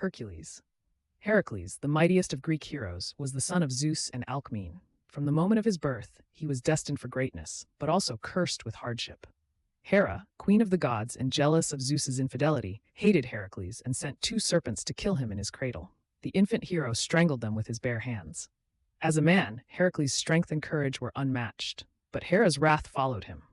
Hercules. Heracles, the mightiest of Greek heroes, was the son of Zeus and Alcmene. From the moment of his birth, he was destined for greatness, but also cursed with hardship. Hera, queen of the gods and jealous of Zeus's infidelity, hated Heracles and sent two serpents to kill him in his cradle. The infant hero strangled them with his bare hands. As a man, Heracles' strength and courage were unmatched, but Hera's wrath followed him.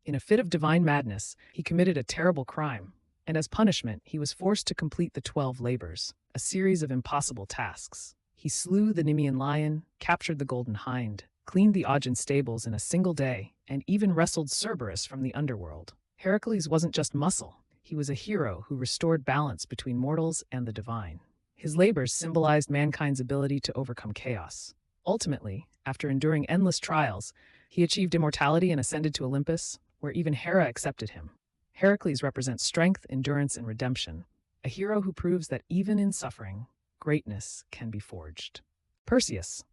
In a fit of divine madness, he committed a terrible crime, and as punishment, he was forced to complete the 12 labors, a series of impossible tasks. He slew the Nemean lion, captured the golden hind, cleaned the Augean stables in a single day, and even wrestled Cerberus from the underworld. Heracles wasn't just muscle. He was a hero who restored balance between mortals and the divine. His labors symbolized mankind's ability to overcome chaos. Ultimately, after enduring endless trials, he achieved immortality and ascended to Olympus, where even Hera accepted him. Heracles represents strength, endurance, and redemption, a hero who proves that even in suffering, greatness can be forged. Perseus,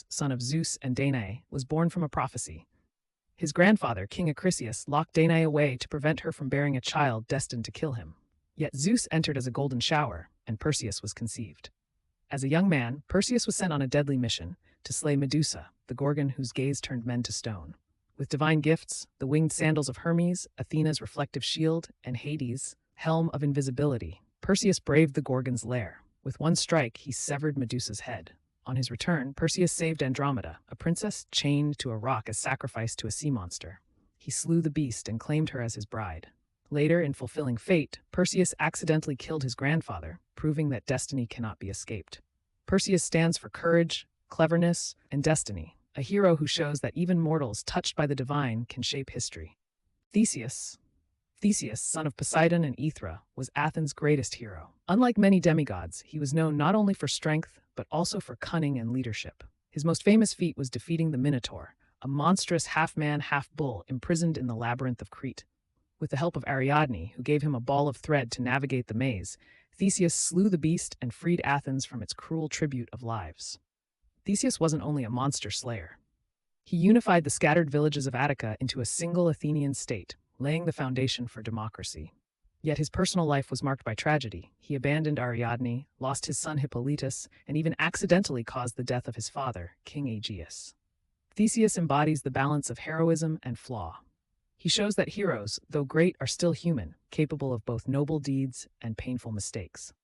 son of Zeus and Danae, was born from a prophecy. His grandfather, King Acrisius, locked Danae away to prevent her from bearing a child destined to kill him. Yet Zeus entered as a golden shower, and Perseus was conceived. As a young man, Perseus was sent on a deadly mission to slay Medusa, the Gorgon whose gaze turned men to stone. With divine gifts, the winged sandals of Hermes, Athena's reflective shield, and Hades' helm of invisibility, Perseus braved the Gorgon's lair. With one strike, he severed Medusa's head. On his return, Perseus saved Andromeda, a princess chained to a rock as sacrifice to a sea monster. He slew the beast and claimed her as his bride. Later, in fulfilling fate, Perseus accidentally killed his grandfather, proving that destiny cannot be escaped. Perseus stands for courage, cleverness, and destiny, a hero who shows that even mortals touched by the divine can shape history. Theseus, son of Poseidon and Aethra, was Athens' greatest hero. Unlike many demigods, he was known not only for strength, but also for cunning and leadership. His most famous feat was defeating the Minotaur, a monstrous half-man, half-bull imprisoned in the labyrinth of Crete. With the help of Ariadne, who gave him a ball of thread to navigate the maze, Theseus slew the beast and freed Athens from its cruel tribute of lives. Theseus wasn't only a monster slayer. He unified the scattered villages of Attica into a single Athenian state, laying the foundation for democracy. Yet his personal life was marked by tragedy. He abandoned Ariadne, lost his son Hippolytus, and even accidentally caused the death of his father, King Aegeus. Theseus embodies the balance of heroism and flaw. He shows that heroes, though great, are still human, capable of both noble deeds and painful mistakes.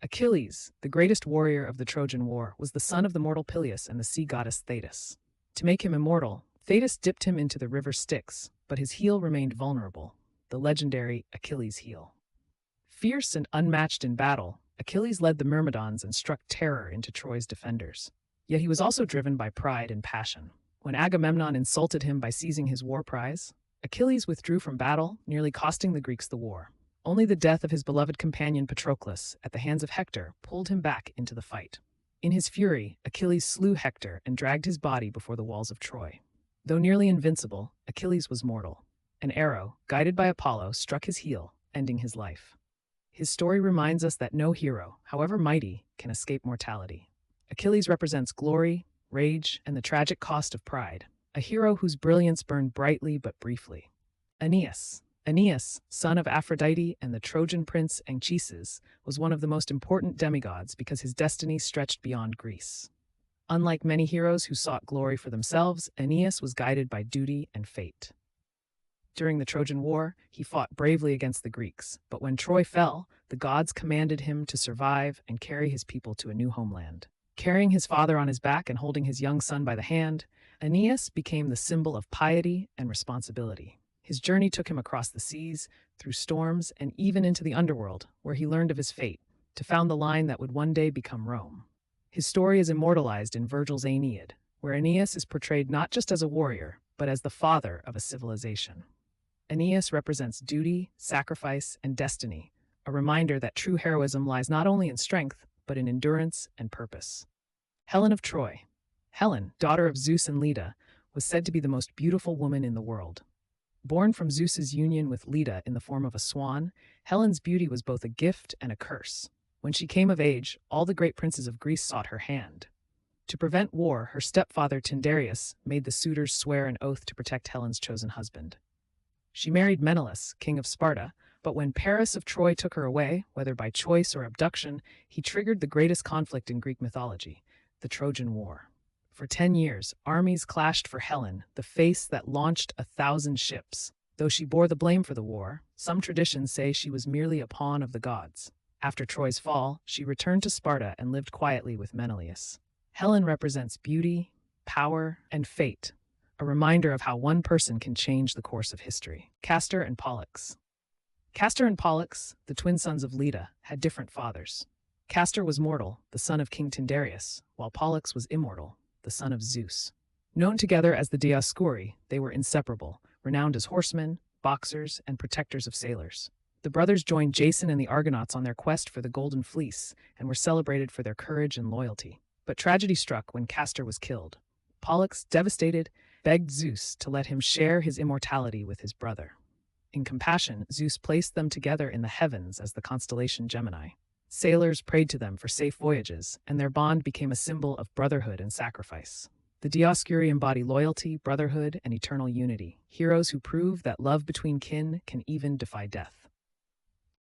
Achilles, the greatest warrior of the Trojan War, was the son of the mortal Peleus and the sea goddess Thetis. To make him immortal, Thetis dipped him into the river Styx, but his heel remained vulnerable, the legendary Achilles' heel. Fierce and unmatched in battle, Achilles led the Myrmidons and struck terror into Troy's defenders. Yet he was also driven by pride and passion. When Agamemnon insulted him by seizing his war prize, Achilles withdrew from battle, nearly costing the Greeks the war. Only the death of his beloved companion Patroclus at the hands of Hector pulled him back into the fight. In his fury, Achilles slew Hector and dragged his body before the walls of Troy. Though nearly invincible, Achilles was mortal. An arrow, guided by Apollo, struck his heel, ending his life. His story reminds us that no hero, however mighty, can escape mortality. Achilles represents glory, rage, and the tragic cost of pride, a hero whose brilliance burned brightly but briefly. Aeneas, son of Aphrodite and the Trojan prince Anchises, was one of the most important demigods because his destiny stretched beyond Greece. Unlike many heroes who sought glory for themselves, Aeneas was guided by duty and fate. During the Trojan War, he fought bravely against the Greeks, but when Troy fell, the gods commanded him to survive and carry his people to a new homeland. Carrying his father on his back and holding his young son by the hand, Aeneas became the symbol of piety and responsibility. His journey took him across the seas, through storms, and even into the underworld, where he learned of his fate, to found the line that would one day become Rome. His story is immortalized in Virgil's Aeneid, where Aeneas is portrayed not just as a warrior, but as the father of a civilization. Aeneas represents duty, sacrifice, and destiny, a reminder that true heroism lies not only in strength, but in endurance and purpose. Helen of Troy. Helen, daughter of Zeus and Leda, was said to be the most beautiful woman in the world. Born from Zeus's union with Leda in the form of a swan, Helen's beauty was both a gift and a curse. When she came of age, all the great princes of Greece sought her hand. To prevent war, her stepfather Tyndareus made the suitors swear an oath to protect Helen's chosen husband. She married Menelaus, king of Sparta, But when Paris of Troy took her away, whether by choice or abduction, he triggered the greatest conflict in Greek mythology, the Trojan War. For 10 years, armies clashed for Helen, the face that launched 1,000 ships. Though she bore the blame for the war, some traditions say she was merely a pawn of the gods. After Troy's fall, she returned to Sparta and lived quietly with Menelaus. Helen represents beauty, power, and fate, a reminder of how one person can change the course of history. Castor and Pollux. Castor and Pollux, the twin sons of Leda, had different fathers. Castor was mortal, the son of King Tyndareus, while Pollux was immortal, the son of Zeus. Known together as the Dioscuri, they were inseparable, renowned as horsemen, boxers, and protectors of sailors. The brothers joined Jason and the Argonauts on their quest for the Golden Fleece and were celebrated for their courage and loyalty. But tragedy struck when Castor was killed. Pollux, devastated, begged Zeus to let him share his immortality with his brother. In compassion, Zeus placed them together in the heavens as the constellation Gemini. Sailors prayed to them for safe voyages, and their bond became a symbol of brotherhood and sacrifice. The Dioscuri embody loyalty, brotherhood, and eternal unity, heroes who prove that love between kin can even defy death.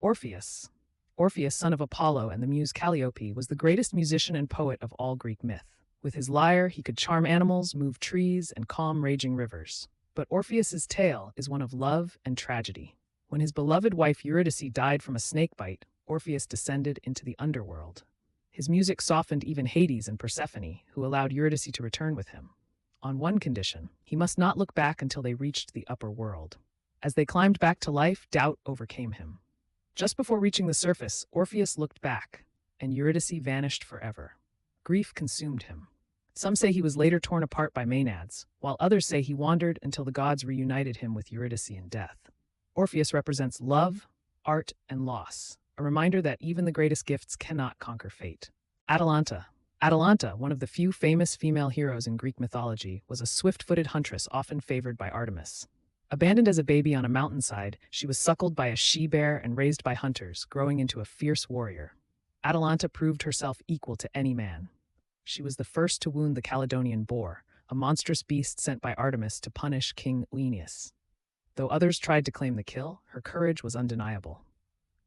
Orpheus. Orpheus, son of Apollo and the muse Calliope, was the greatest musician and poet of all Greek myth. With his lyre, he could charm animals, move trees, and calm raging rivers. But Orpheus's tale is one of love and tragedy. When his beloved wife Eurydice died from a snake bite, Orpheus descended into the underworld. His music softened even Hades and Persephone, who allowed Eurydice to return with him. On one condition, he must not look back until they reached the upper world. As they climbed back to life, doubt overcame him. Just before reaching the surface, Orpheus looked back, and Eurydice vanished forever. Grief consumed him. Some say he was later torn apart by Maenads, while others say he wandered until the gods reunited him with Eurydice in death. Orpheus represents love, art, and loss, a reminder that even the greatest gifts cannot conquer fate. Atalanta. Atalanta, one of the few famous female heroes in Greek mythology, was a swift-footed huntress often favored by Artemis. Abandoned as a baby on a mountainside, she was suckled by a she-bear and raised by hunters, growing into a fierce warrior. Atalanta proved herself equal to any man. She was the first to wound the Caledonian boar, a monstrous beast sent by Artemis to punish King Oeneus. Though others tried to claim the kill, her courage was undeniable.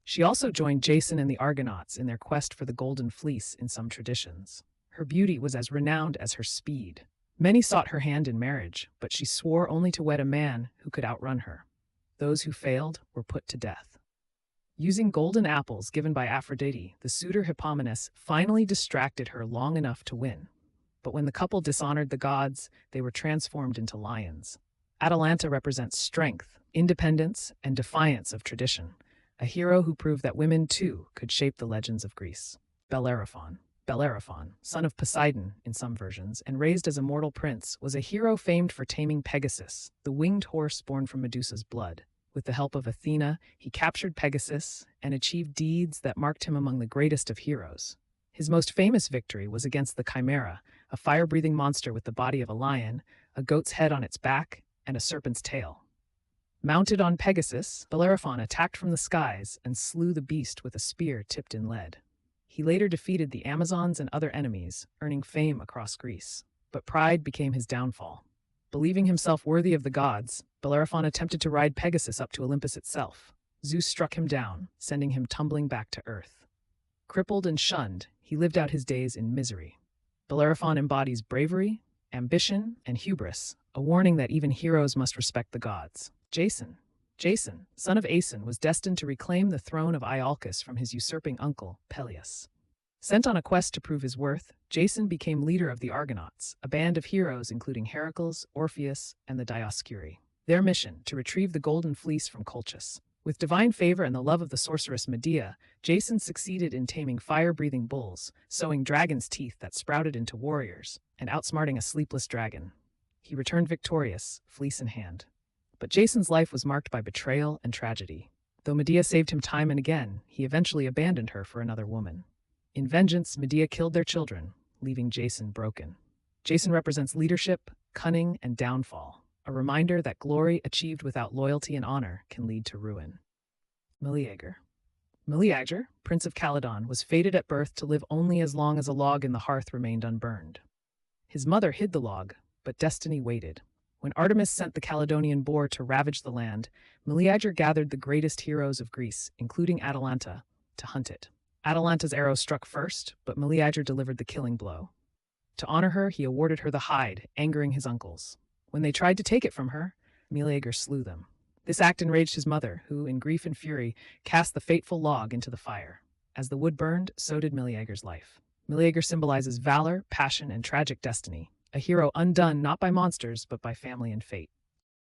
She also joined Jason and the Argonauts in their quest for the Golden Fleece in some traditions. Her beauty was as renowned as her speed. Many sought her hand in marriage, but she swore only to wed a man who could outrun her. Those who failed were put to death. Using golden apples given by Aphrodite, the suitor Hippomenes finally distracted her long enough to win. But when the couple dishonored the gods, they were transformed into lions. Atalanta represents strength, independence, and defiance of tradition, a hero who proved that women, too, could shape the legends of Greece. Bellerophon. Bellerophon, son of Poseidon in some versions and raised as a mortal prince, was a hero famed for taming Pegasus, the winged horse born from Medusa's blood. With the help of Athena, he captured Pegasus and achieved deeds that marked him among the greatest of heroes. His most famous victory was against the Chimera, a fire-breathing monster with the body of a lion, a goat's head on its back, and a serpent's tail. Mounted on Pegasus, Bellerophon attacked from the skies and slew the beast with a spear tipped in lead. He later defeated the Amazons and other enemies, earning fame across Greece. But pride became his downfall. Believing himself worthy of the gods, Bellerophon attempted to ride Pegasus up to Olympus itself. Zeus struck him down, sending him tumbling back to Earth. Crippled and shunned, he lived out his days in misery. Bellerophon embodies bravery, ambition, and hubris, a warning that even heroes must respect the gods. Jason, son of Aeson, was destined to reclaim the throne of Iolcus from his usurping uncle, Peleus. Sent on a quest to prove his worth, Jason became leader of the Argonauts, a band of heroes including Heracles, Orpheus, and the Dioscuri. Their mission, to retrieve the Golden Fleece from Colchis. With divine favor and the love of the sorceress Medea, Jason succeeded in taming fire-breathing bulls, sowing dragon's teeth that sprouted into warriors, and outsmarting a sleepless dragon. He returned victorious, fleece in hand. But Jason's life was marked by betrayal and tragedy. Though Medea saved him time and again, he eventually abandoned her for another woman. In vengeance, Medea killed their children, leaving Jason broken. Jason represents leadership, cunning, and downfall, a reminder that glory achieved without loyalty and honor can lead to ruin. Meleager. Meleager, Prince of Calydon, was fated at birth to live only as long as a log in the hearth remained unburned. His mother hid the log, but destiny waited. When Artemis sent the Caledonian boar to ravage the land, Meleager gathered the greatest heroes of Greece, including Atalanta, to hunt it. Atalanta's arrow struck first, but Meleager delivered the killing blow. To honor her, he awarded her the hide, angering his uncles. When they tried to take it from her, Meleager slew them. This act enraged his mother, who, in grief and fury, cast the fateful log into the fire. As the wood burned, so did Meleager's life. Meleager symbolizes valor, passion, and tragic destiny, a hero undone not by monsters but by family and fate.